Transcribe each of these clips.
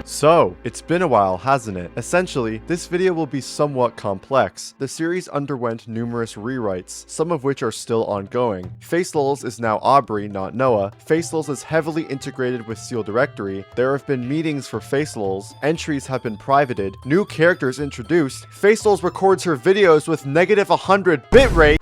So, it's been a while, hasn't it? Essentially, this video will be somewhat complex. The series underwent numerous rewrites, some of which are still ongoing. FaceLULZ is now Aubree, not Noah. FaceLULZ is heavily integrated with Seildirectory. There have been meetings for FaceLULZ. Entries have been privated. New characters introduced. FaceLULZ records her videos with -100 bitrate.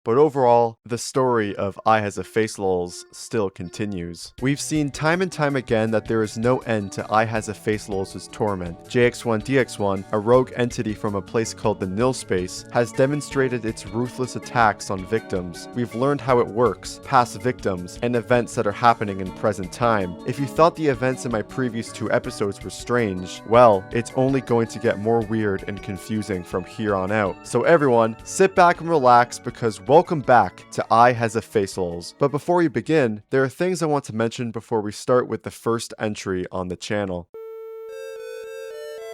But overall, the story of IHasAFaceLULZ still continues. We've seen time and time again that there is no end to IHasAFaceLULZ's torment. JX1DX1, a rogue entity from a place called the NILSPACE, has demonstrated its ruthless attacks on victims. We've learned how it works, past victims, and events that are happening in present time. If you thought the events in my previous 2 episodes were strange, well, it's only going to get more weird and confusing from here on out. So everyone, sit back and relax because welcome back to IHasAFaceLULZ. But before we begin, there are things I want to mention before we start with the first entry on the channel.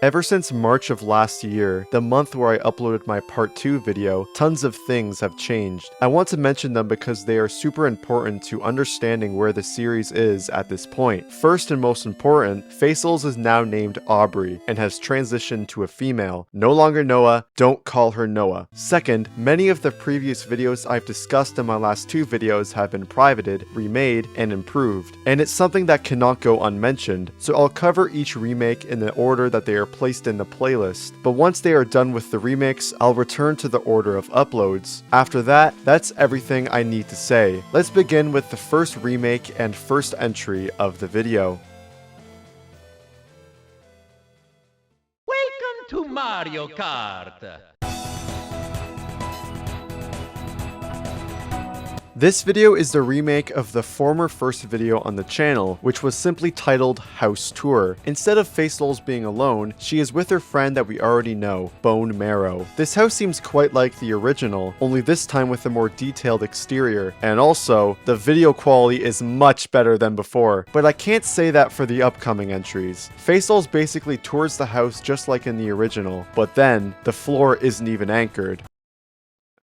Ever since March of last year, the month where I uploaded my part 2 video, tons of things have changed. I want to mention them because they are super important to understanding where the series is at this point. First and most important, FaceLULZ is now named Aubree and has transitioned to a female. No longer Noah, don't call her Noah. Second, many of the previous videos I've discussed in my last 2 videos have been privated, remade, and improved. And it's something that cannot go unmentioned, so I'll cover each remake in the order that they are placed in the playlist, but once they are done with the remakes, I'll return to the order of uploads. After that, that's everything I need to say. Let's begin with the first remake and first entry of the video. Welcome to Mario Kart! This video is the remake of the former first video on the channel, which was simply titled House Tour. Instead of FaceLULZ being alone, she is with her friend that we already know, Bone Marrow. This house seems quite like the original, only this time with a more detailed exterior, and also, the video quality is much better than before, but I can't say that for the upcoming entries. FaceLULZ basically tours the house just like in the original, but then, the floor isn't even anchored.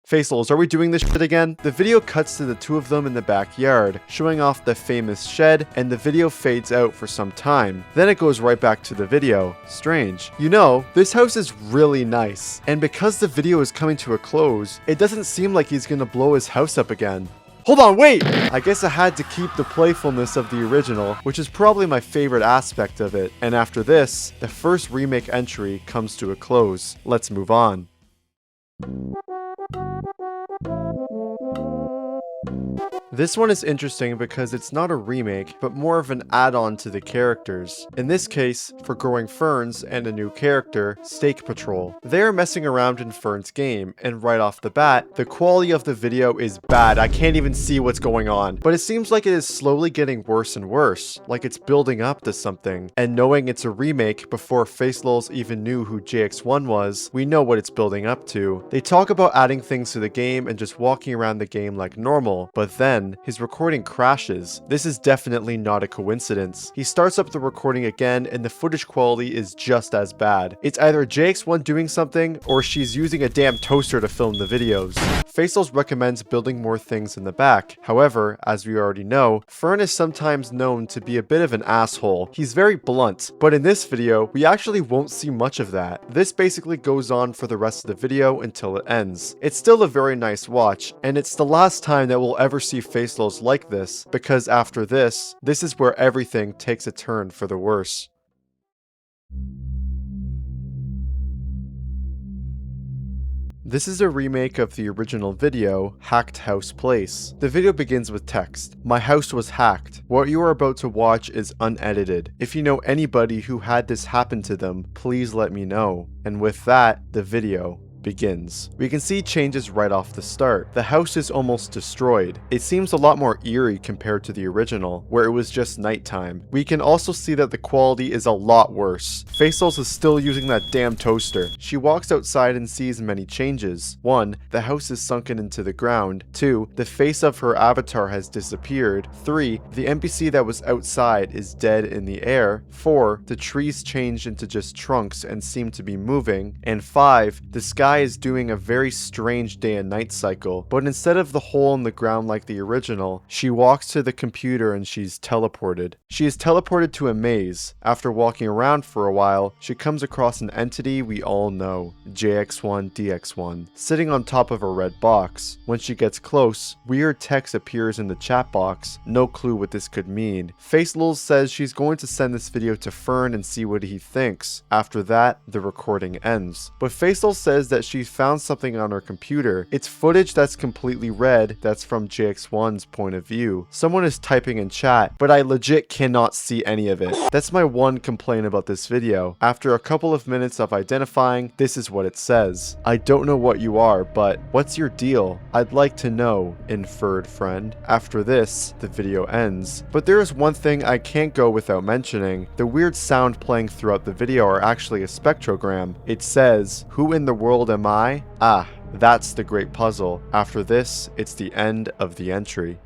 FaceLULZ, are we doing this shit again? The video cuts to the 2 of them in the backyard, showing off the famous shed, and the video fades out for some time. Then it goes right back to the video. Strange. You know, this house is really nice, and because the video is coming to a close, it doesn't seem like he's gonna blow his house up again. Hold on, wait! I guess I had to keep the playfulness of the original, which is probably my favorite aspect of it. And after this, the first remake entry comes to a close. Let's move on. This one is interesting because it's not a remake, but more of an add-on to the characters. In this case, for Growingferns and a new character, Steak Patrol. They are messing around in Fern's game, and right off the bat, the quality of the video is bad. I can't even see what's going on. But it seems like it is slowly getting worse and worse, like it's building up to something. And knowing it's a remake before FaceLULZ even knew who JX1 was, we know what it's building up to. They talk about adding things to the game and just walking around the game like normal, but then his recording crashes. This is definitely not a coincidence. He starts up the recording again and the footage quality is just as bad. It's either JX1 doing something or she's using a damn toaster to film the videos. FaceLULZ recommends building more things in the back. However, as we already know, Fern is sometimes known to be a bit of an asshole. He's very blunt, but in this video, we actually won't see much of that. This basically goes on for the rest of the video until it ends. It's still a very nice watch, and it's the last time that we'll ever see FaceLULZ like this, because after this is where everything takes a turn for the worse. This is a remake of the original video, Hacked House Place. The video begins with text. My house was hacked. What you are about to watch is unedited. If you know anybody who had this happen to them, please let me know. And with that, the video begins. We can see changes right off the start. The house is almost destroyed. It seems a lot more eerie compared to the original, where it was just nighttime. We can also see that the quality is a lot worse. FaceLULZ is still using that damn toaster. She walks outside and sees many changes. 1. The house is sunken into the ground. 2. The face of her avatar has disappeared. 3. The NPC that was outside is dead in the air. 4. The trees changed into just trunks and seem to be moving. And 5. The sky guy is doing a very strange day and night cycle, but instead of the hole in the ground like the original, she walks to the computer and she's teleported. She is teleported to a maze. After walking around for a while, she comes across an entity we all know, JX1DX1, sitting on top of a red box. When she gets close, weird text appears in the chat box. No clue what this could mean. FaceLULZ says she's going to send this video to Fern and see what he thinks. After that, the recording ends. But FaceLULZ says that she found something on her computer. It's footage that's completely red, that's from JX1's point of view. Someone is typing in chat, but I legit cannot see any of it. That's my one complaint about this video. After a couple of minutes of identifying, this is what it says. I don't know what you are, but what's your deal? I'd like to know, inferred friend. After this, the video ends. But there is one thing I can't go without mentioning. The weird sound playing throughout the video are actually a spectrogram. It says, "Who in the world am I?" Ah, that's the great puzzle. After this, it's the end of the entry.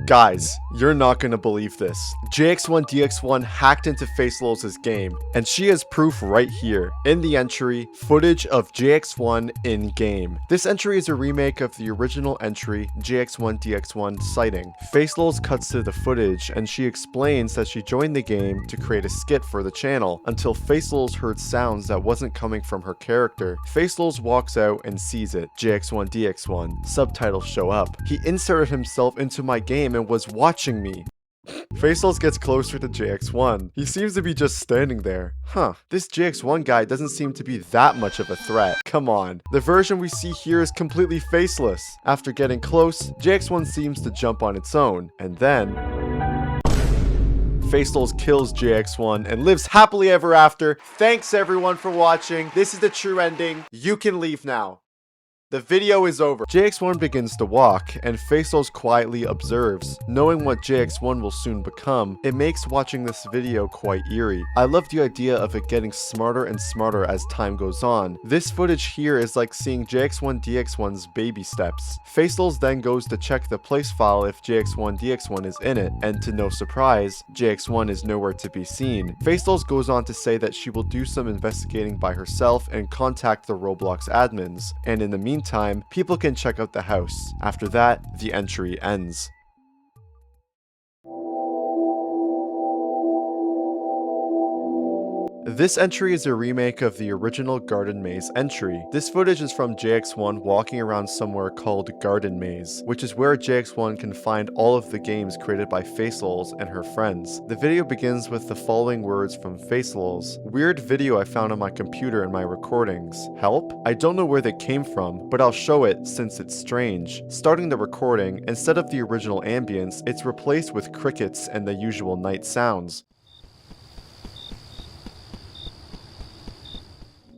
Guys, you're not gonna believe this. JX1DX1 hacked into FaceLULZ's game, and she has proof right here. In the entry, footage of JX1 in-game. This entry is a remake of the original entry, JX1DX1 sighting. FaceLULZ cuts to the footage, and she explains that she joined the game to create a skit for the channel, until FaceLULZ heard sounds that wasn't coming from her character. FaceLULZ walks out and sees it, JX1DX1. Subtitles show up. He inserted himself into my game and was watching me. FaceLULZ gets closer to JX1. He seems to be just standing there. Huh, this JX1 guy doesn't seem to be that much of a threat. Come on, the version we see here is completely faceless. After getting close, JX1 seems to jump on its own, and then FaceLULZ kills JX1 and lives happily ever after. Thanks everyone for watching. This is the true ending. You can leave now. The video is over. JX1 begins to walk, and FaceLULZ quietly observes. Knowing what JX1 will soon become, it makes watching this video quite eerie. I love the idea of it getting smarter and smarter as time goes on. This footage here is like seeing JX1DX1's baby steps. FaceLULZ then goes to check the place file if JX1DX1 is in it, and to no surprise, JX1 is nowhere to be seen. FaceLULZ goes on to say that she will do some investigating by herself and contact the Roblox admins, and in the meantime, people can check out the house. After that, the entry ends. This entry is a remake of the original Garden Maze entry. This footage is from JX1 walking around somewhere called Garden Maze, which is where JX1 can find all of the games created by FaceLULZ and her friends. The video begins with the following words from FaceLULZ. Weird video I found on my computer in my recordings. Help? I don't know where they came from, but I'll show it since it's strange. Starting the recording, instead of the original ambience, it's replaced with crickets and the usual night sounds.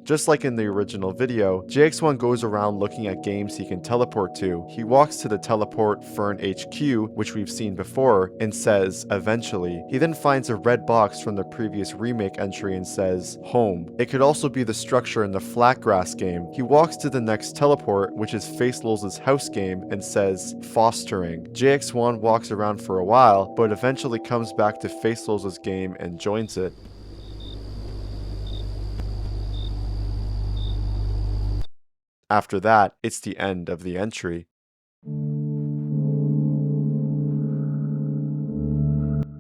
Just like in the original video, JX1 goes around looking at games he can teleport to. He walks to the teleport Fern HQ, which we've seen before, and says, eventually. He then finds a red box from the previous remake entry and says, home. It could also be the structure in the Flatgrass game. He walks to the next teleport, which is FaceLULZ's house game, and says, fostering. JX1 walks around for a while, but eventually comes back to FaceLULZ's game and joins it. After that, it's the end of the entry.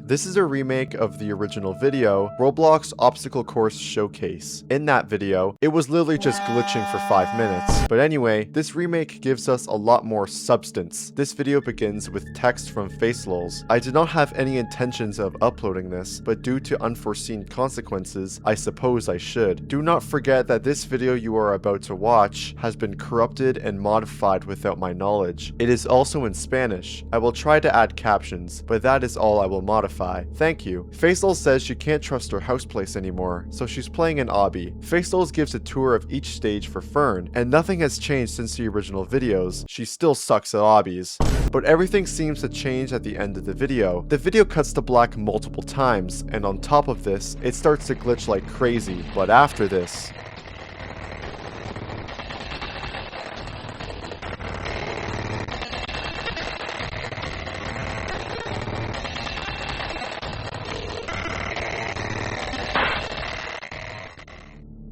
This is a remake of the original video, Roblox Obstacle Course Showcase. In that video, it was literally just glitching for 5 minutes. But anyway, this remake gives us a lot more substance. This video begins with text from FaceLULZ. I did not have any intentions of uploading this, but due to unforeseen consequences, I suppose I should. Do not forget that this video you are about to watch has been corrupted and modified without my knowledge. It is also in Spanish. I will try to add captions, but that is all I will modify. Thank you. FaceLULZ says she can't trust her house place anymore, so she's playing an Obby. FaceLULZ gives a tour of each stage for Fern, and nothing has changed since the original videos. She still sucks at Obbies. But everything seems to change at the end of the video. The video cuts to black multiple times, and on top of this, it starts to glitch like crazy. But after this,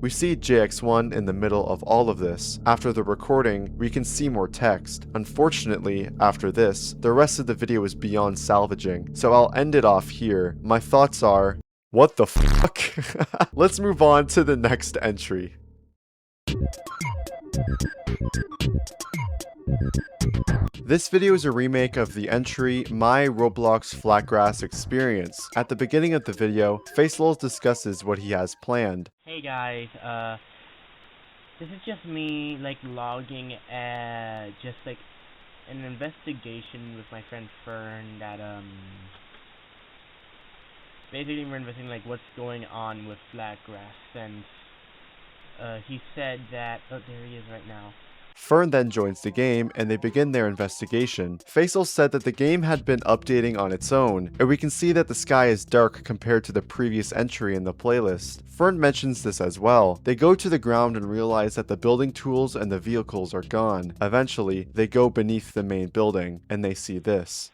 We see JX1 in the middle of all of this. After the recording, we can see more text. Unfortunately, after this, the rest of the video is beyond salvaging, so I'll end it off here. My thoughts are, what the fuck? Let's move on to the next entry. This video is a remake of the entry My Roblox Flatgrass Experience. At the beginning of the video, FaceLULZ discusses what he has planned. Hey guys, this is just me logging just an investigation with my friend Fern that basically we're investigating what's going on with Flatgrass since he said that there he is right now. Fern then joins the game, and they begin their investigation. FaceLULZ said that the game had been updating on its own, and we can see that the sky is dark compared to the previous entry in the playlist. Fern mentions this as well. They go to the ground and realize that the building tools and the vehicles are gone. Eventually, they go beneath the main building, and they see this.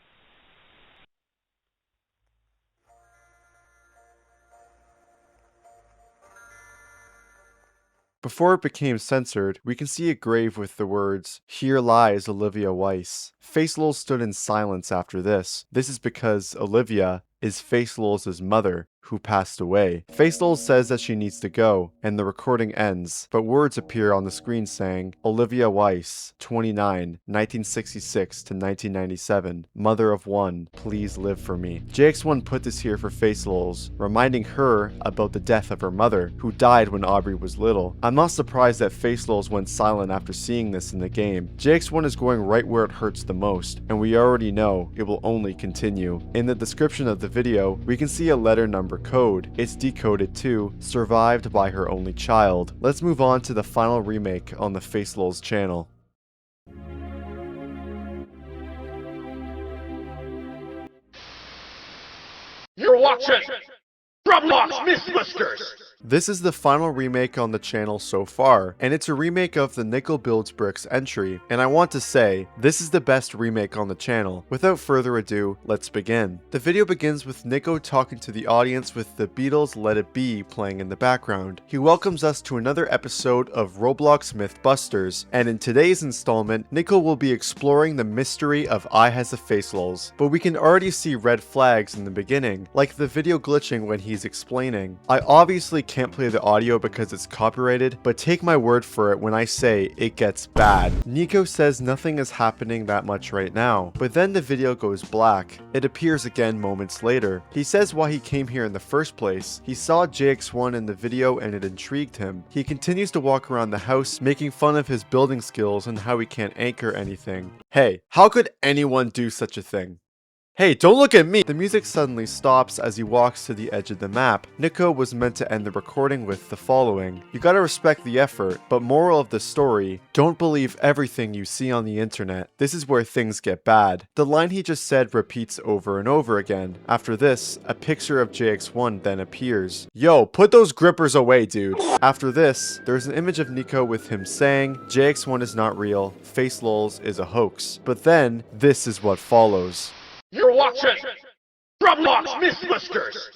Before it became censored, we can see a grave with the words, "Here lies Olivia Weiss." FaceLULZ stood in silence after this. This is because Olivia is FaceLULZ's mother, who passed away. FaceLULZ says that she needs to go, and the recording ends, but words appear on the screen saying, Olivia Weiss, 29, 1966 to 1997, mother of one, please live for me. JX1 put this here for FaceLULZ, reminding her about the death of her mother, who died when Aubrey was little. I'm not surprised that FaceLULZ went silent after seeing this in the game. JX1 is going right where it hurts the most, and we already know it will only continue. In the description of the video, we can see a letter number code. It's decoded to survived by her only child. Let's move on to the final remake on the FaceLULZ channel. You're watching Roblox Miss Whiskers! This is the final remake on the channel so far, and it's a remake of the Nickel Builds Bricks entry, and I want to say, this is the best remake on the channel. Without further ado, let's begin. The video begins with Nico talking to the audience with the Beatles' Let It Be playing in the background. He welcomes us to another episode of Roblox Mythbusters, and in today's installment, Nico will be exploring the mystery of IHasAFaceLULZ, but we can already see red flags in the beginning, like the video glitching when he's explaining. I obviously can't play the audio because it's copyrighted, but take my word for it when I say it gets bad. Nico says nothing is happening that much right now, but then the video goes black. It appears again moments later. He says why he came here in the first place. He saw JX1 in the video and it intrigued him. He continues to walk around the house, making fun of his building skills and how he can't anchor anything. Hey, how could anyone do such a thing? Hey, don't look at me! The music suddenly stops as he walks to the edge of the map. Nico was meant to end the recording with the following. You gotta respect the effort, but moral of the story, don't believe everything you see on the internet. This is where things get bad. The line he just said repeats over and over again. After this, a picture of JX1 then appears. Yo, put those grippers away, dude! After this, there's an image of Nico with him saying, JX1 is not real, FaceLULZ is a hoax. But then, this is what follows. You're watching Roblox Miss Whiskers!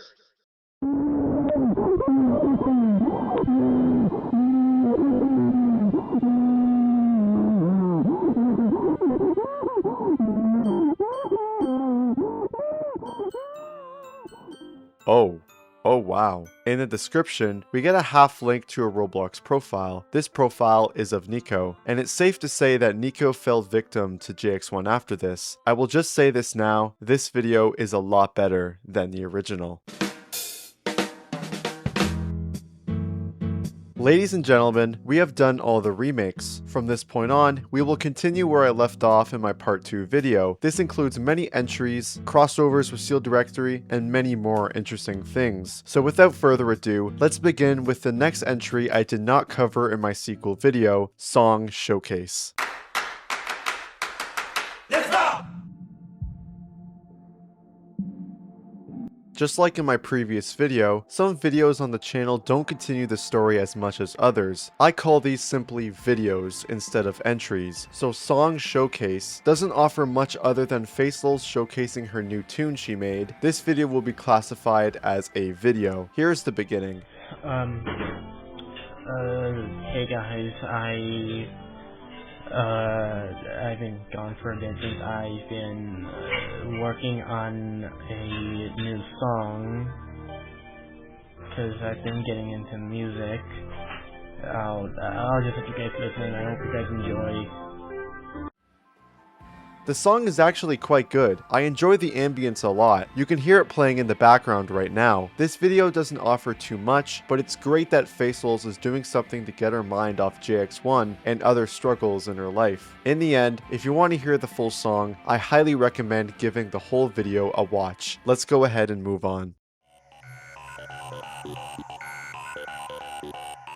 Oh wow. In the description, we get a half link to a Roblox profile. This profile is of Nico, and it's safe to say that Nico fell victim to JX1 after this. I will just say this now, this video is a lot better than the original. Ladies and gentlemen, we have done all the remakes. From this point on, we will continue where I left off in my part 2 video. This includes many entries, crossovers with Seildirectory, and many more interesting things. So without further ado, let's begin with the next entry I did not cover in my sequel video, Song Showcase. Just like in my previous video, some videos on the channel don't continue the story as much as others. I call these simply videos instead of entries. So Song Showcase doesn't offer much other than FaceLULZ showcasing her new tune she made. This video will be classified as a video. Here's the beginning. Hey guys, I've been gone for a bit since I've been working on a new song, because I've been getting into music. I'll just let you guys listen. I hope you guys enjoy. The song is actually quite good. I enjoy the ambience a lot. You can hear it playing in the background right now. This video doesn't offer too much, but it's great that FaceLULZ is doing something to get her mind off JX1 and other struggles in her life. In the end, if you want to hear the full song, I highly recommend giving the whole video a watch. Let's go ahead and move on.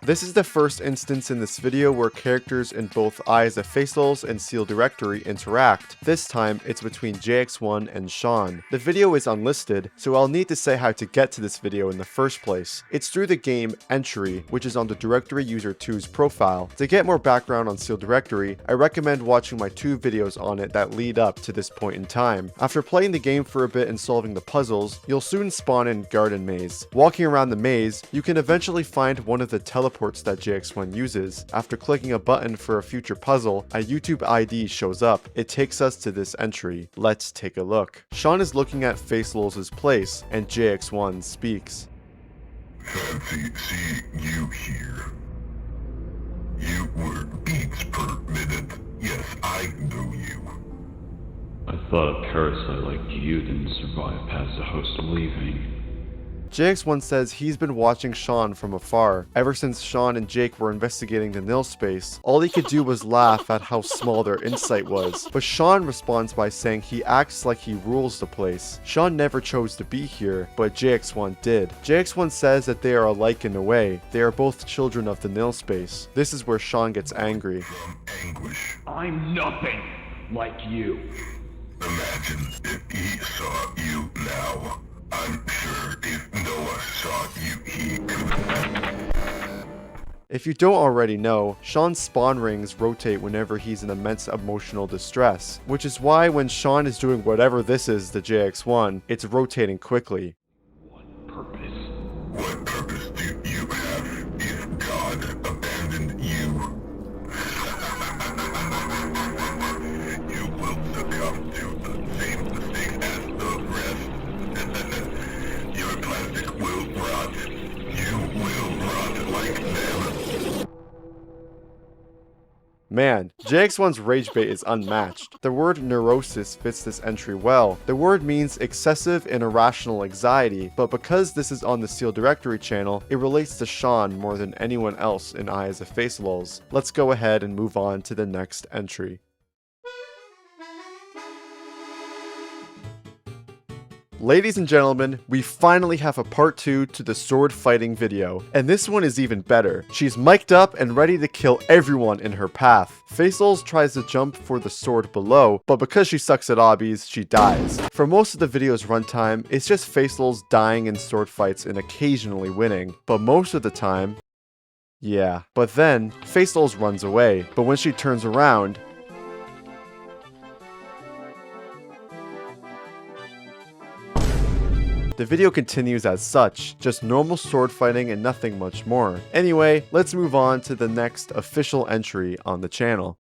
This is the first instance in this video where characters in both IHasAFaceLULZ and Seildirectory interact. This time, it's between JX1 and Sean. The video is unlisted, so I'll need to say how to get to this video in the first place. It's through the game Entry, which is on the Directory User 2's profile. To get more background on Seildirectory, I recommend watching my 2 videos on it that lead up to this point in time. After playing the game for a bit and solving the puzzles, you'll soon spawn in Garden Maze. Walking around the maze, you can eventually find one of the teleports that JX1 uses. After clicking a button for a future puzzle, a YouTube ID shows up. It takes us to this entry. Let's take a look. Sean is looking at FaceLULZ's place, and JX1 speaks. Fancy seeing you here. You were beats per minute. Yes, I know you. I thought a parasite like you didn't survive past the host leaving. JX1 says he's been watching Sean from afar. Ever since Sean and Jake were investigating the NILSPACE, all he could do was laugh at how small their insight was. But Sean responds by saying he acts like he rules the place. Sean never chose to be here, but JX1 did. JX1 says that they are alike in a way. They are both children of the NILSPACE. This is where Sean gets angry. From anguish. I'm nothing like you. Imagine if he saw you now. I'm sure if Noah saw you, he could. If you don't already know, Sean's spawn rings rotate whenever he's in immense emotional distress, which is why when Sean is doing whatever this is to JX1, it's rotating quickly. What purpose? What purpose do you have if God abandoned you? You will succumb to the same mistake as the rest. Your plastic will rot. You will rot like them. Man, JX1's rage bait is unmatched. The word Neuroses fits this entry well. The word means excessive and irrational anxiety, but because this is on the Seildirectory channel, it relates to Sean more than anyone else in IHasAFaceLULZ. Let's go ahead and move on to the next entry. Ladies and gentlemen, we finally have a part 2 to the sword fighting video, and this one is even better. She's mic'd up and ready to kill everyone in her path. FaceLULZ tries to jump for the sword below, but because she sucks at obbies, she dies. For most of the video's runtime, it's just FaceLULZ dying in sword fights and occasionally winning, but most of the time, yeah. But then, FaceLULZ runs away, but when she turns around, the video continues as such, just normal sword fighting and nothing much more. Anyway, let's move on to the next official entry on the channel.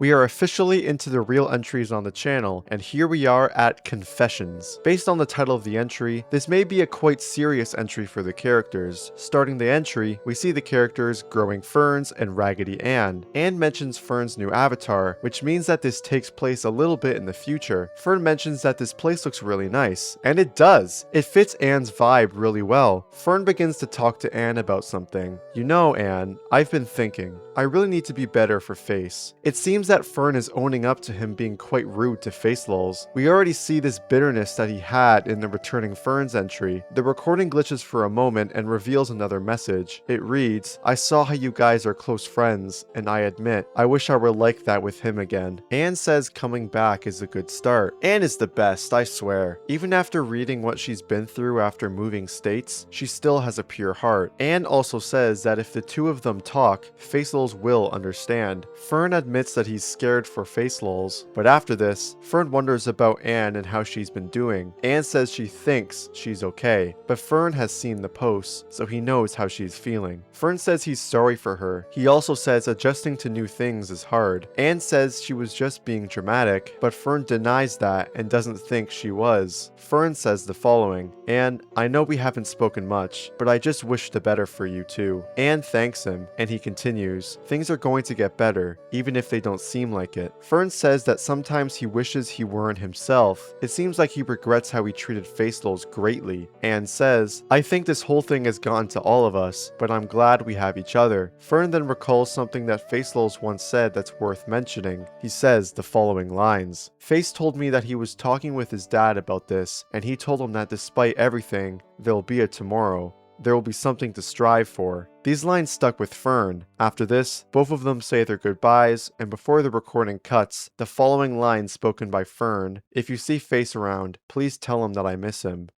We are officially into the real entries on the channel, and here we are at Confessions. Based on the title of the entry, this may be a quite serious entry for the characters. Starting the entry, we see the characters Growingferns and Raggedy Ann. Ann mentions Fern's new avatar, which means that this takes place a little bit in the future. Fern mentions that this place looks really nice, and it does! It fits Ann's vibe really well. Fern begins to talk to Ann about something. You know, Ann, I've been thinking. I really need to be better for Face. It seems that Fern is owning up to him being quite rude to FaceLULZ. We already see this bitterness that he had in the Returning Ferns entry. The recording glitches for a moment and reveals another message. It reads, I saw how you guys are close friends, and I admit, I wish I were like that with him again. Ann says coming back is a good start. Ann is the best, I swear. Even after reading what she's been through after moving states, she still has a pure heart. Ann also says that if the two of them talk, FaceLULZ will understand. Fern admits that he's he's scared for FaceLULZ. But after this, Fern wonders about Anne and how she's been doing. Anne says she thinks she's okay, but Fern has seen the posts, so he knows how she's feeling. Fern says he's sorry for her. He also says adjusting to new things is hard. Anne says she was just being dramatic, but Fern denies that and doesn't think she was. Fern says the following: Anne, I know we haven't spoken much, but I just wish the better for you too. Anne thanks him, and he continues, things are going to get better, even if they don't seem like it. Fern says that sometimes he wishes he weren't himself. It seems like he regrets how he treated FaceLULZ greatly. Anne says, I think this whole thing has gotten to all of us, but I'm glad we have each other. Fern then recalls something that FaceLULZ once said that's worth mentioning. He says the following lines: Face told me that he was talking with his dad about this, and he told him that despite everything, there'll be a tomorrow. There will be something to strive for. These lines stuck with Fern. After this, both of them say their goodbyes, and before the recording cuts, the following line spoken by Fern: if you see Face around, please tell him that I miss him.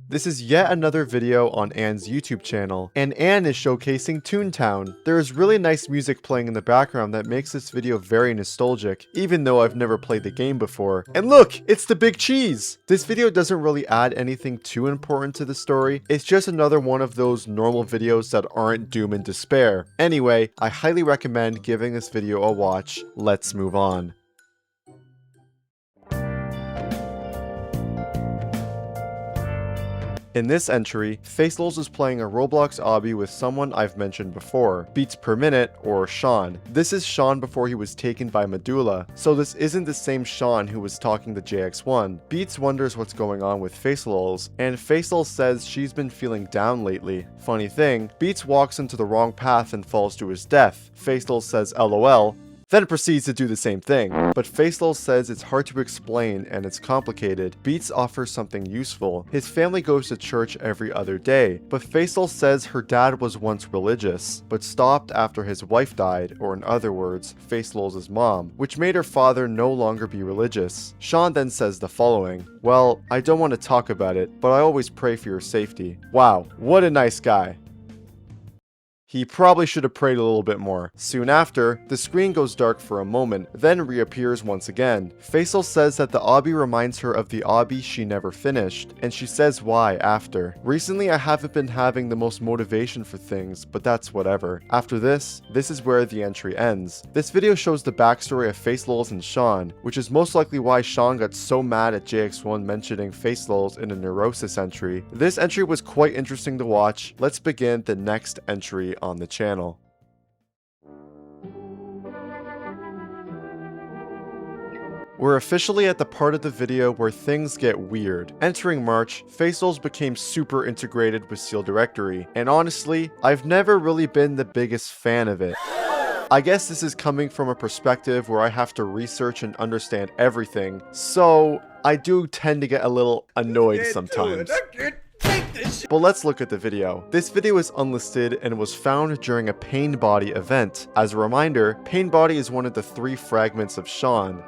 This is yet another video on Anne's YouTube channel, and Anne is showcasing Toontown. There is really nice music playing in the background that makes this video very nostalgic, even though I've never played the game before. And look, it's the big cheese! This video doesn't really add anything too important to the story, it's just another one of those normal videos that aren't doom and despair. Anyway, I highly recommend giving this video a watch. Let's move on. In this entry, FaceLULZ is playing a Roblox obby with someone I've mentioned before, Beats per Minute, or Sean. This is Sean before he was taken by Medulla, so this isn't the same Sean who was talking to JX1. Beats wonders what's going on with FaceLULZ, and FaceLULZ says she's been feeling down lately. Funny thing, Beats walks into the wrong path and falls to his death. FaceLULZ says LOL, then proceeds to do the same thing. But FaceLULZ says it's hard to explain and it's complicated. Beats offers something useful. His family goes to church every other day, but FaceLULZ says her dad was once religious, but stopped after his wife died, or in other words, FaceLULZ's mom, which made her father no longer be religious. Sean then says the following: well, I don't want to talk about it, but I always pray for your safety. Wow, what a nice guy. He probably should have prayed a little bit more. Soon after, the screen goes dark for a moment, then reappears once again. FaceLULZ says that the obby reminds her of the obby she never finished, and she says why after. Recently I haven't been having the most motivation for things, but that's whatever. After this is where the entry ends. This video shows the backstory of FaceLULZ and Sean, which is most likely why Sean got so mad at JX1 mentioning FaceLULZ in a Neurosis entry. This entry was quite interesting to watch. Let's begin the next entry on the channel. We're officially at the part of the video where things get weird. Entering March, FaceLULZ became super integrated with Seildirectory, and honestly, I've never really been the biggest fan of it. I guess this is coming from a perspective where I have to research and understand everything, so I do tend to get a little annoyed sometimes. But let's look at the video. This video is unlisted and was found during a Pain Body event. As a reminder, Pain Body is one of the 3 fragments of Sean.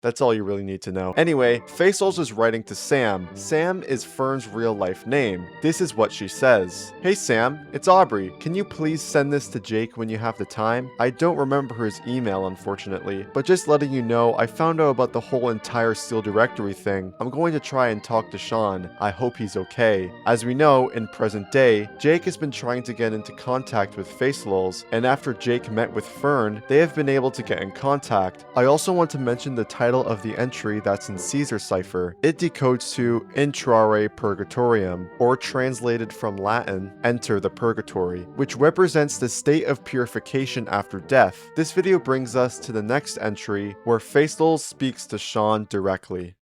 That's all you really need to know. Anyway, FaceLULZ is writing to Sam. Sam is Fern's real life name. This is what she says. Hey Sam, it's Aubrey. Can you please send this to Jake when you have the time? I don't remember his email unfortunately, but just letting you know I found out about the whole entire Seildirectory thing. I'm going to try and talk to Sean. I hope he's okay. As we know, in present day, Jake has been trying to get into contact with FaceLULZ, and after Jake met with Fern, they have been able to get in contact. I also want to mention the title of the entry that's in Caesar cipher. It decodes to Intrare Purgatorium, or translated from Latin, enter the purgatory, which represents the state of purification after death. This video brings us to the next entry, where FaceLULZ speaks to Sean directly.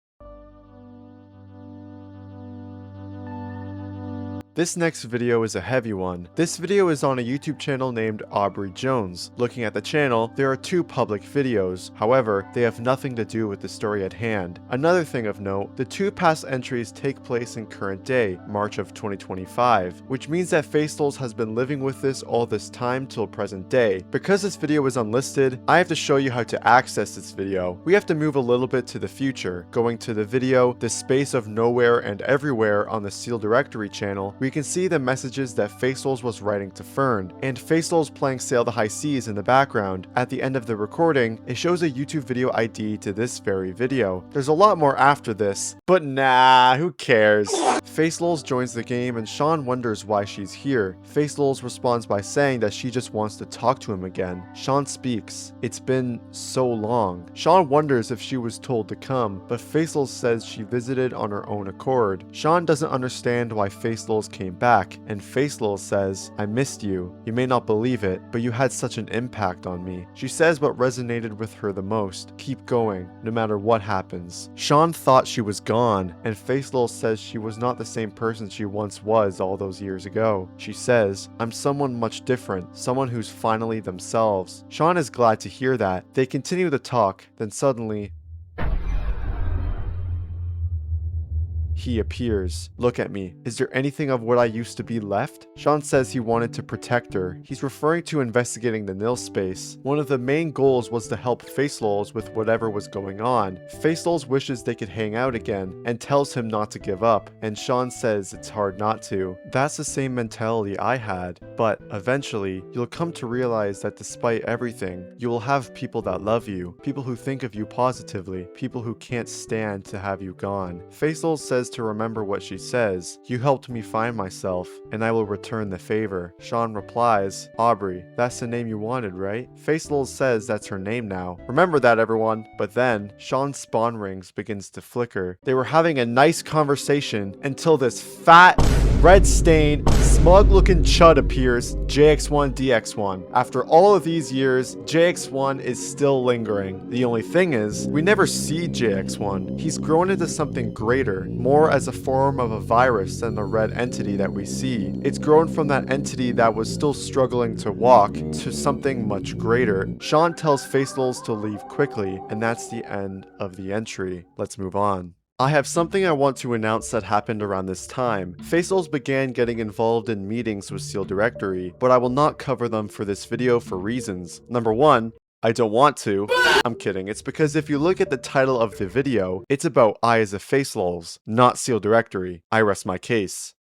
This next video is a heavy one. This video is on a YouTube channel named AubreeJones. Looking at the channel, there are 2 public videos. However, they have nothing to do with the story at hand. Another thing of note, the 2 past entries take place in current day, March of 2025, which means that FaceLULZ has been living with this all this time till present day. Because this video is unlisted, I have to show you how to access this video. We have to move a little bit to the future, going to the video, The Space of Nowhere and Everywhere on the Seildirectory channel, we can see the messages that FaceLULZ was writing to Fern, and FaceLULZ playing Sail the High Seas in the background. At the end of the recording, it shows a YouTube video ID to this very video. There's a lot more after this, but nah, who cares? FaceLULZ joins the game and Sean wonders why she's here. FaceLULZ responds by saying that she just wants to talk to him again. Sean speaks. It's been so long. Sean wonders if she was told to come, but FaceLULZ says she visited on her own accord. Sean doesn't understand why FaceLULZ came back, and FaceLULZ says, I missed you. You may not believe it, but you had such an impact on me. She says what resonated with her the most. Keep going, no matter what happens. Sean thought she was gone, and FaceLULZ says she was not the same person she once was all those years ago. She says, I'm someone much different, someone who's finally themselves. Sean is glad to hear that. They continue the talk, then suddenly, he appears. Look at me. Is there anything of what I used to be left? Sean says he wanted to protect her. He's referring to investigating the NILSPACE. One of the main goals was to help FaceLULZ with whatever was going on. FaceLULZ wishes they could hang out again and tells him not to give up, and Sean says it's hard not to. That's the same mentality I had, but eventually you'll come to realize that despite everything, you will have people that love you, people who think of you positively, people who can't stand to have you gone. FaceLULZ says to remember what she says. You helped me find myself, and I will return the favor. Sean replies, Aubrey, that's the name you wanted, right? FaceLULZ says that's her name now. Remember that, everyone. But then, Sean's spawn rings begins to flicker. They were having a nice conversation until this fat, red-stained, smug-looking chud appears, JX1DX1. After all of these years, JX1 is still lingering. The only thing is, we never see JX1. He's grown into something greater, more as a form of a virus than the red entity that we see. It's grown from that entity that was still struggling to walk to something much greater. Sean tells FaceLULZ to leave quickly, and that's the end of the entry. Let's move on. I have something I want to announce that happened around this time. FaceLULZ began getting involved in meetings with Seildirectory, but I will not cover them for this video for reasons. Number one, I don't want to. I'm kidding. It's because if you look at the title of the video, it's about IHasAFaceLULZ, not Seildirectory. I rest my case.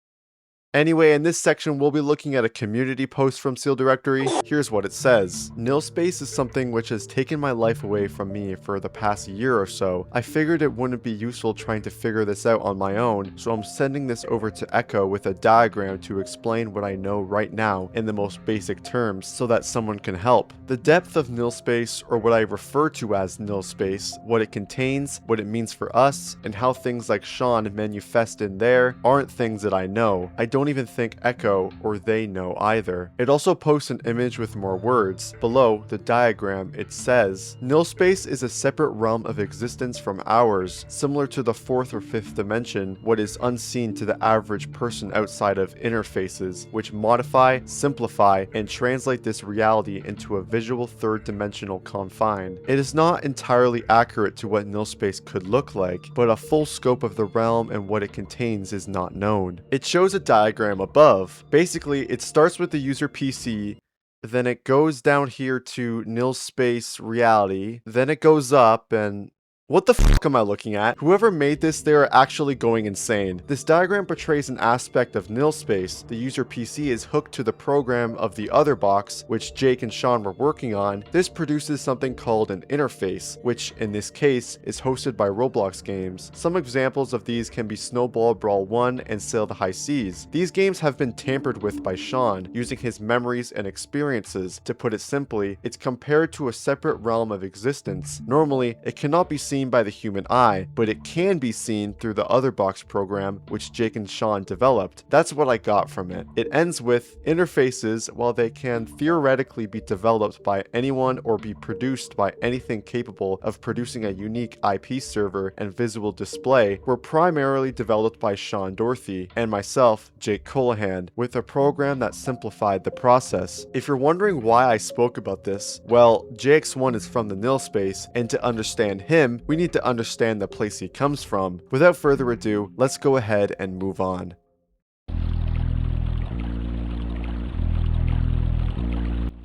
Anyway, in this section, we'll be looking at a community post from Seildirectory. Here's what it says. NILSPACE is something which has taken my life away from me for the past year or so. I figured it wouldn't be useful trying to figure this out on my own, so I'm sending this over to Echo with a diagram to explain what I know right now in the most basic terms so that someone can help. The depth of NILSPACE, or what I refer to as NILSPACE, what it contains, what it means for us, and how things like Sean manifest in there aren't things that I know. I don't even think Echo or they know either. It also posts an image with more words. Below the diagram, it says, NILSPACE is a separate realm of existence from ours, similar to the fourth or fifth dimension, what is unseen to the average person outside of interfaces, which modify, simplify, and translate this reality into a visual third-dimensional confine. It is not entirely accurate to what NILSPACE could look like, but a full scope of the realm and what it contains is not known. It shows a diagram above. Basically, it starts with the user PC, then it goes down here to NILSPACE reality, then it goes up and... What the fuck am I looking at? Whoever made this, they are actually going insane. This diagram portrays an aspect of NILSPACE. The user PC is hooked to the program of the other box, which Jake and Sean were working on. This produces something called an interface, which in this case is hosted by Roblox games. Some examples of these can be Snowball Brawl 1 and Sail the High Seas. These games have been tampered with by Sean, using his memories and experiences. To put it simply, it's compared to a separate realm of existence. Normally, it cannot be seen by the human eye, but it can be seen through the other box program which Jake and Sean developed. That's what I got from it. It ends with interfaces, while they can theoretically be developed by anyone or be produced by anything capable of producing a unique IP server and visual display, were primarily developed by Sean Dorothy and myself, Jake Colahan, with a program that simplified the process. If you're wondering why I spoke about this, well, JX1 is from the NILSPACE, and to understand him, we need to understand the place he comes from. Without further ado, let's go ahead and move on.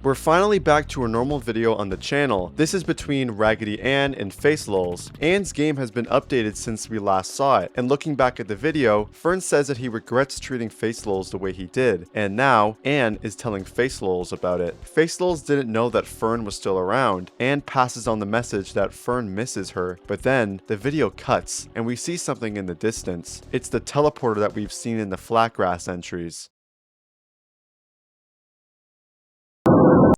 We're finally back to a normal video on the channel. This is between Raggedy Ann and FaceLULZ. Ann's game has been updated since we last saw it, and looking back at the video, Fern says that he regrets treating FaceLULZ the way he did, and now Ann is telling FaceLULZ about it. FaceLULZ didn't know that Fern was still around. Ann passes on the message that Fern misses her, but then the video cuts and we see something in the distance. It's the teleporter that we've seen in the Flatgrass entries.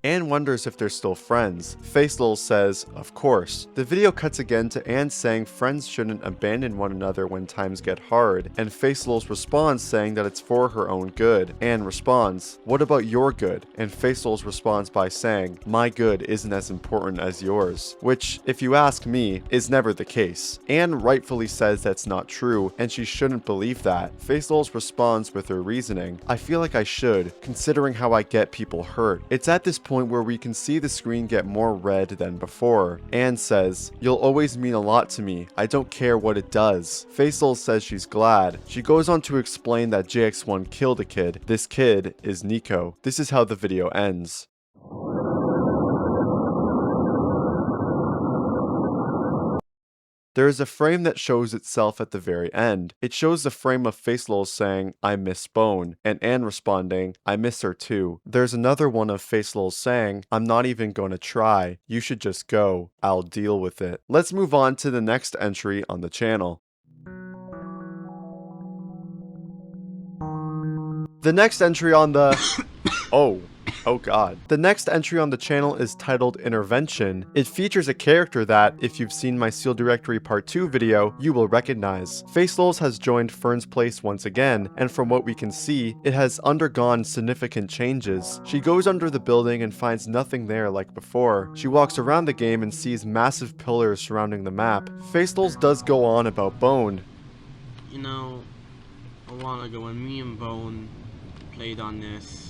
Ann wonders if they're still friends. FaceLULZ says, of course. The video cuts again to Ann saying friends shouldn't abandon one another when times get hard, and FaceLULZ responds saying that it's for her own good. Ann responds, what about your good? And FaceLULZ responds by saying, my good isn't as important as yours, which, if you ask me, is never the case. Ann rightfully says that's not true, and she shouldn't believe that. FaceLULZ responds with her reasoning, I feel like I should, considering how I get people hurt. It's at this point where we can see the screen get more red than before. Ann says, you'll always mean a lot to me. I don't care what it does. FaceLULZ says she's glad. She goes on to explain that JX1 killed a kid. This kid is Nico. This is how the video ends. There is a frame that shows itself at the very end. It shows the frame of FaceLULZ saying, I miss Bone, and Ann responding, I miss her too. There's another one of FaceLULZ saying, I'm not even gonna try. You should just go. I'll deal with it. Let's move on to the next entry on the channel. The next entry on the... Oh god. The next entry on the channel is titled Intervention. It features a character that, if you've seen my Seildirectory Part 2 video, you will recognize. FaceLULZ has joined Fern's place once again, and from what we can see, it has undergone significant changes. She goes under the building and finds nothing there like before. She walks around the game and sees massive pillars surrounding the map. FaceLULZ does go on about Bone. You know, a while ago when me and Bone played on this,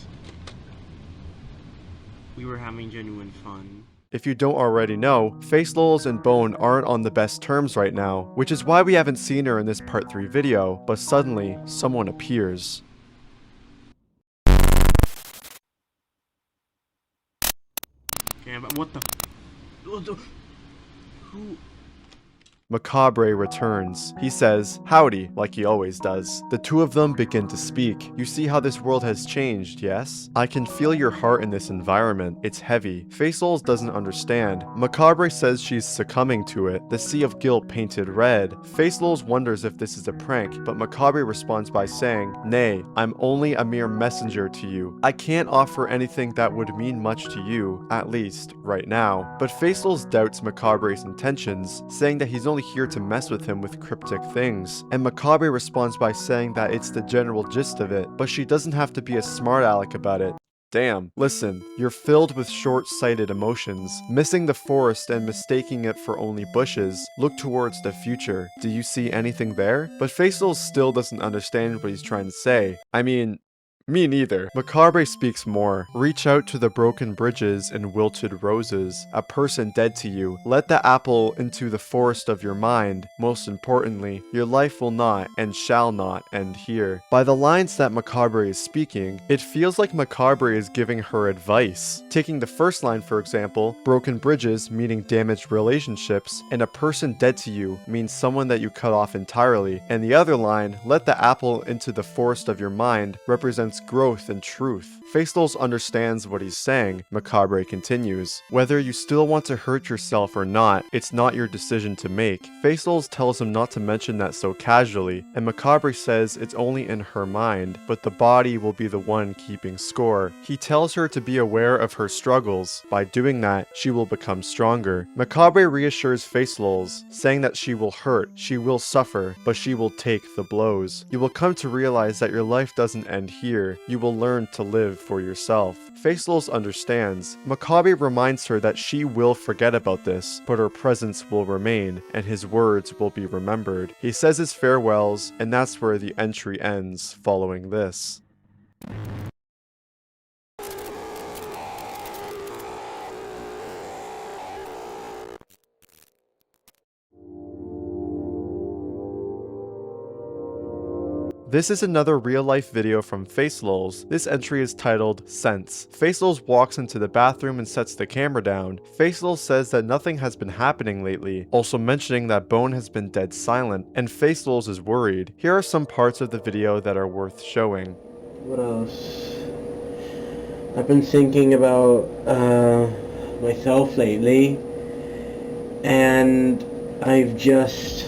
we were having genuine fun. If you don't already know, FaceLULZ and Bone aren't on the best terms right now, which is why we haven't seen her in this part 3 video, but suddenly, someone appears. Yeah, but what the... Who... Macabre returns. He says, howdy, like he always does. The two of them begin to speak. You see how this world has changed, yes? I can feel your heart in this environment. It's heavy. FaceLULZ doesn't understand. Macabre says she's succumbing to it, the sea of guilt painted red. FaceLULZ wonders if this is a prank, but Macabre responds by saying, nay, I'm only a mere messenger to you. I can't offer anything that would mean much to you, at least, right now. But FaceLULZ doubts Macabre's intentions, saying that he's only here to mess with him with cryptic things, and Macabre responds by saying that it's the general gist of it, but she doesn't have to be a smart aleck about it. Damn. Listen, you're filled with short-sighted emotions, missing the forest and mistaking it for only bushes. Look towards the future. Do you see anything there? But FaceLULZ still doesn't understand what he's trying to say. I mean, me neither. Macabre speaks more. Reach out to the broken bridges and wilted roses. A person dead to you. Let the apple into the forest of your mind. Most importantly, your life will not and shall not end here. By the lines that Macabre is speaking, it feels like Macabre is giving her advice. Taking the first line, for example, broken bridges meaning damaged relationships, and a person dead to you means someone that you cut off entirely. And the other line, let the apple into the forest of your mind, represents growth and truth. FaceLULZ understands what he's saying. Macabre continues, whether you still want to hurt yourself or not, it's not your decision to make. FaceLULZ tells him not to mention that so casually, and Macabre says it's only in her mind, but the body will be the one keeping score. He tells her to be aware of her struggles. By doing that, she will become stronger. Macabre reassures FaceLULZ, saying that she will hurt, she will suffer, but she will take the blows. You will come to realize that your life doesn't end here. You will learn to live for yourself. FaceLULZ understands. Macabre reminds her that she will forget about this, but her presence will remain, and his words will be remembered. He says his farewells, and that's where the entry ends following this. This is another real-life video from FaceLULZ. This entry is titled Sense. FaceLULZ walks into the bathroom and sets the camera down. FaceLULZ says that nothing has been happening lately, also mentioning that Bone has been dead silent, and FaceLULZ is worried. Here are some parts of the video that are worth showing. What else? I've been thinking about myself lately, and I've just,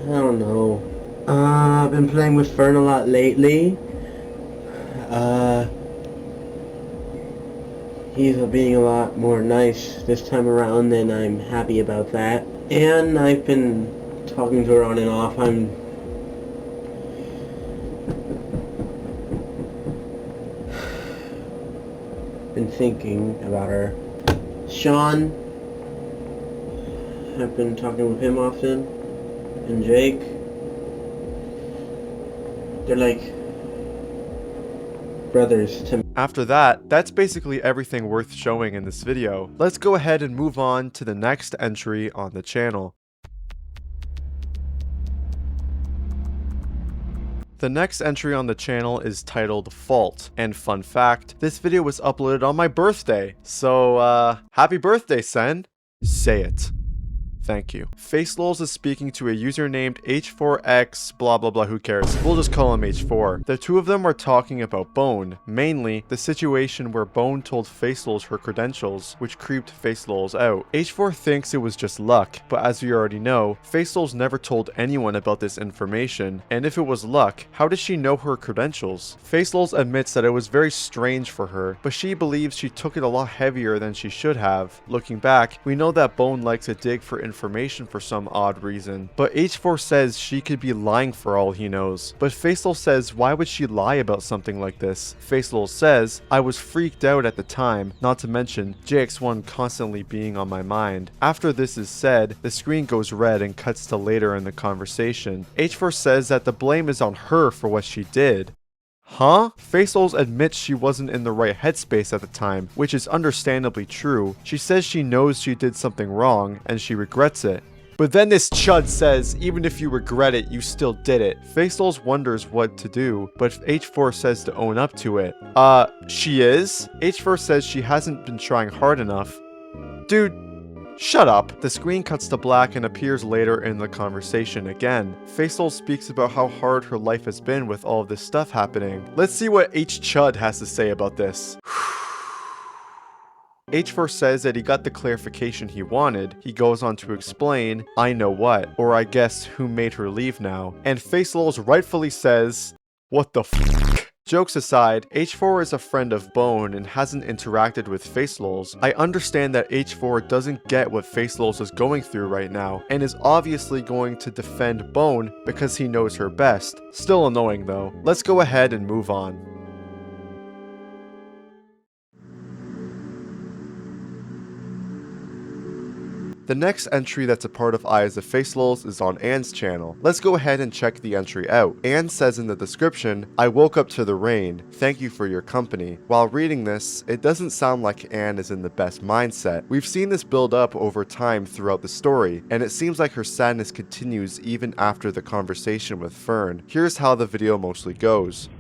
I don't know. I've been playing with Fern a lot lately. He's being a lot more nice this time around, and I'm happy about that. And I've been talking to her on and off. Been thinking about her. Sean, I've been talking with him often, and Jake. They're like brothers to me. After that, that's basically everything worth showing in this video. Let's go ahead and move on to the next entry on the channel. The next entry on the channel is titled Fault, and fun fact, this video was uploaded on my birthday, so happy birthday, Sen. Say it. Thank you. FaceLULZ is speaking to a user named H4X blah blah blah, who cares. We'll just call him H4. The two of them are talking about Bone, mainly the situation where Bone told FaceLULZ her credentials, which creeped FaceLULZ out. H4 thinks it was just luck, but as we already know, FaceLULZ never told anyone about this information, and if it was luck, how does she know her credentials? FaceLULZ admits that it was very strange for her, but she believes she took it a lot heavier than she should have. Looking back, we know that Bone likes to dig for information for some odd reason, but H4 says she could be lying for all he knows. But FaceLULZ says, why would she lie about something like this? FaceLULZ says, I was freaked out at the time, not to mention JX1 constantly being on my mind. After this is said, the screen goes red and cuts to later in the conversation. H4 says that the blame is on her for what she did. Huh? FaceLULZ admits she wasn't in the right headspace at the time, which is understandably true. She says she knows she did something wrong, and she regrets it. But then this chud says, even if you regret it, you still did it. FaceLULZ wonders what to do, but H4 says to own up to it. She is? H4 says she hasn't been trying hard enough. Dude, shut up. The screen cuts to black and appears later in the conversation again. FaceLULZ speaks about how hard her life has been with all of this stuff happening. Let's see what H Chud has to say about this. H4 says that he got the clarification he wanted. He goes on to explain, I know what, or I guess who made her leave now. And FaceLULZ rightfully says, what the f***? Jokes aside, H4 is a friend of Bone and hasn't interacted with FaceLULZ. I understand that H4 doesn't get what FaceLULZ is going through right now, and is obviously going to defend Bone because he knows her best. Still annoying though. Let's go ahead and move on. The next entry that's a part of IHasAFaceLULZ is on Anne's channel. Let's go ahead and check the entry out. Anne says in the description, I woke up to the rain. Thank you for your company. While reading this, it doesn't sound like Anne is in the best mindset. We've seen this build up over time throughout the story, and it seems like her sadness continues even after the conversation with Fern. Here's how the video mostly goes.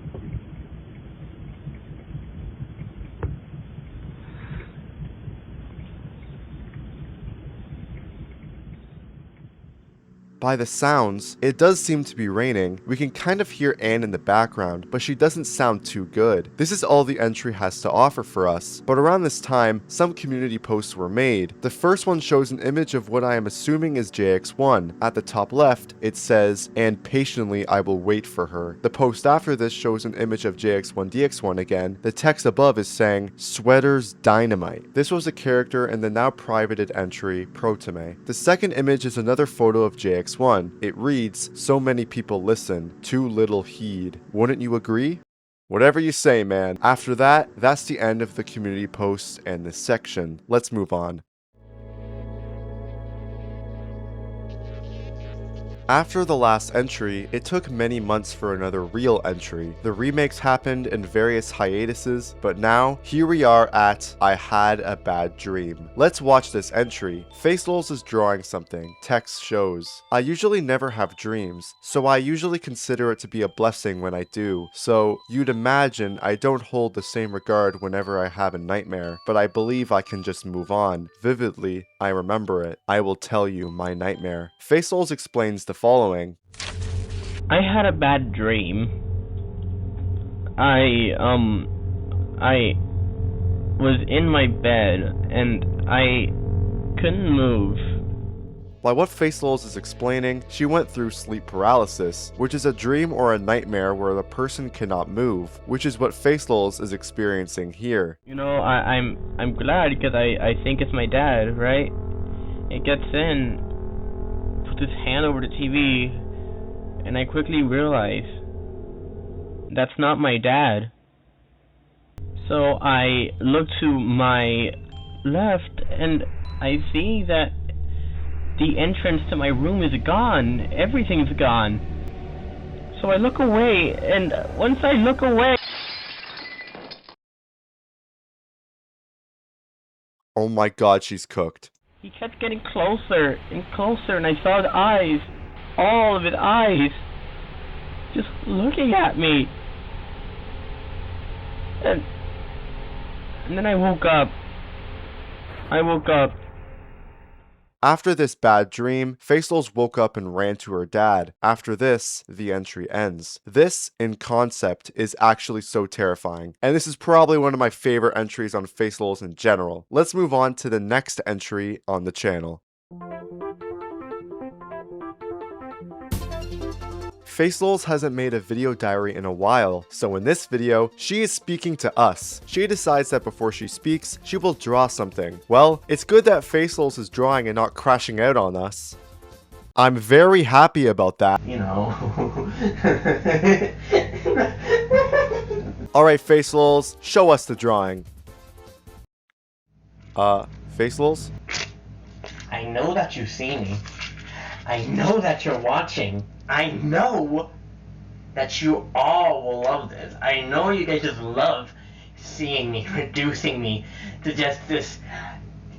By the sounds, it does seem to be raining. We can kind of hear Anne in the background, but she doesn't sound too good. This is all the entry has to offer for us. But around this time, some community posts were made. The first one shows an image of what I am assuming is JX1. At the top left, it says, and patiently I will wait for her. The post after this shows an image of JX1DX1 again. The text above is saying, sweaters dynamite. This was a character in the now privated entry, Protome. The second image is another photo of JX1. It reads, so many people listen, too little heed. Wouldn't you agree? Whatever you say, man. After that, that's the end of the community posts and this section. Let's move on. After the last entry, it took many months for another real entry. The remakes happened in various hiatuses, but now, here we are at I Had a Bad Dream. Let's watch this entry. FaceLULZ is drawing something. Text shows. I usually never have dreams, so I usually consider it to be a blessing when I do. So, you'd imagine I don't hold the same regard whenever I have a nightmare, but I believe I can just move on. Vividly, I remember it. I will tell you my nightmare. FaceLULZ explains the following. I had a bad dream. I was in my bed and I couldn't move. By what FaceLULZ is explaining, she went through sleep paralysis, which is a dream or a nightmare where the person cannot move, which is what FaceLULZ is experiencing here. You know, I'm glad because I think it's my dad, right? It gets in, puts his hand over the TV, and I quickly realize that's not my dad. So I look to my left and I see that the entrance to my room is gone. Everything's gone. So I look away, and once I look away... Oh my god, she's cooked. He kept getting closer and closer, and I saw the eyes, all of his eyes, just looking at me. And then I woke up. After this bad dream, FaceLULZ woke up and ran to her dad. After this, the entry ends. This, in concept, is actually so terrifying, and this is probably one of my favorite entries on FaceLULZ in general. Let's move on to the next entry on the channel. FaceLULZ hasn't made a video diary in a while, so in this video, she is speaking to us. She decides that before she speaks, she will draw something. Well, it's good that FaceLULZ is drawing and not crashing out on us. I'm very happy about that. You know. Alright FaceLULZ, show us the drawing. FaceLULZ? I know that you see me. I know that you're watching. I know that you all will love this. I know you guys just love seeing me, reducing me to just this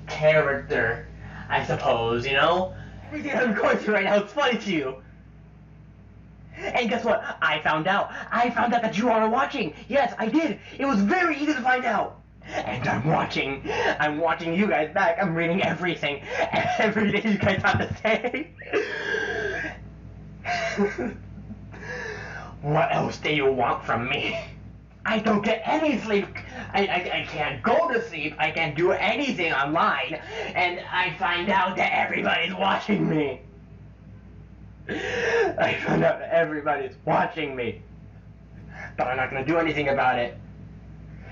character, I suppose, you know? Everything I'm going through right now is funny to you. And guess what? I found out that you all are watching. Yes, I did. It was very easy to find out. And I'm watching you guys back. I'm reading everything you guys have to say. What else do you want from me? I don't get any sleep. I can't go to sleep. I can't do anything online. And I find out that everybody's watching me. I found out that everybody's watching me. But I'm not gonna do anything about it.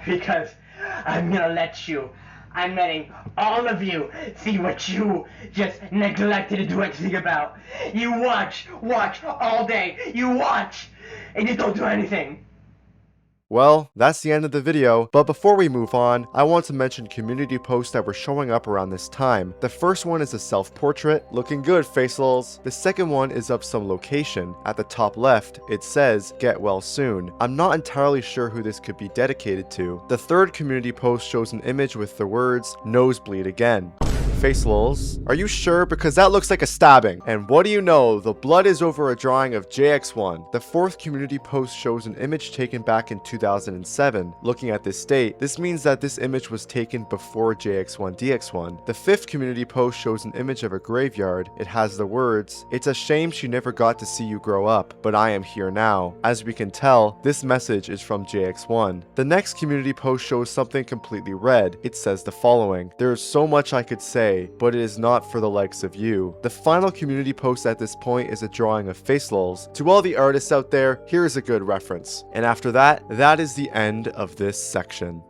Because I'm letting all of you see what you just neglected to do anything about. You watch all day. You watch, and you don't do anything. Well, that's the end of the video, but before we move on, I want to mention community posts that were showing up around this time. The first one is a self-portrait, looking good FaceLULZ. The second one is of some location. At the top left, it says, get well soon. I'm not entirely sure who this could be dedicated to. The third community post shows an image with the words, nosebleed again. FaceLULZ, are you sure? Because that looks like a stabbing. And what do you know? The blood is over a drawing of JX1. The fourth community post shows an image taken back in 2007. Looking at this date, this means that this image was taken before JX1DX1. The fifth community post shows an image of a graveyard. It has the words, it's a shame she never got to see you grow up, but I am here now. As we can tell, this message is from JX1. The next community post shows something completely red. It says the following, there is so much I could say, but it is not for the likes of you. The final community post at this point is a drawing of FaceLULZ. To all the artists out there, here is a good reference. And after that, that is the end of this section.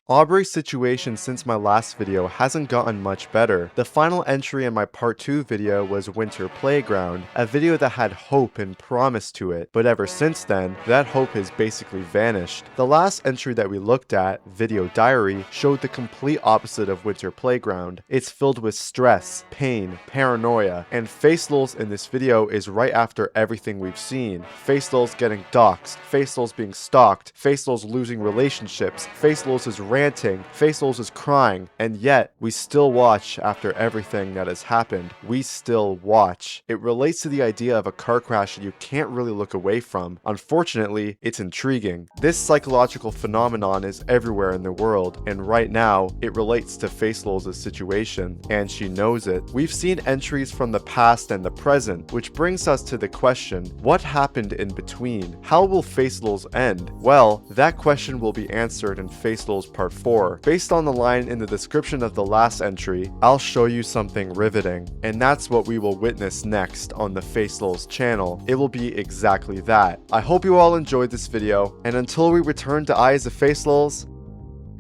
Aubrey's situation since my last video hasn't gotten much better. The final entry in my part 2 video was Winter Playground, a video that had hope and promise to it, but ever since then, that hope has basically vanished. The last entry that we looked at, Video Diary, showed the complete opposite of Winter Playground. It's filled with stress, pain, paranoia, and FaceLULZ in this video is right after everything we've seen. FaceLULZ getting doxxed, FaceLULZ being stalked, FaceLULZ losing relationships, FaceLULZ is ranting, FaceLULZ is crying, and yet we still watch after everything that has happened. We still watch. It relates to the idea of a car crash that you can't really look away from. Unfortunately, it's intriguing. This psychological phenomenon is everywhere in the world, and right now, it relates to FaceLULZ's situation, and she knows it. We've seen entries from the past and the present, which brings us to the question, what happened in between? How will FaceLULZ end? Well, that question will be answered in FaceLULZ Part 4. Based on the line in the description of the last entry, I'll show you something riveting, and that's what we will witness next on the FaceLULZ channel. It will be exactly that. I hope you all enjoyed this video, and until we return to IHasAFaceLULZ,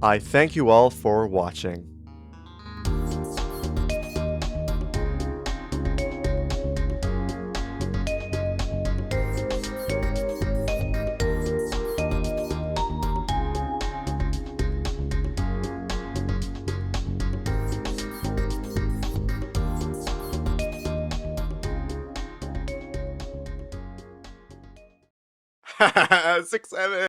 I thank you all for watching. Six, seven.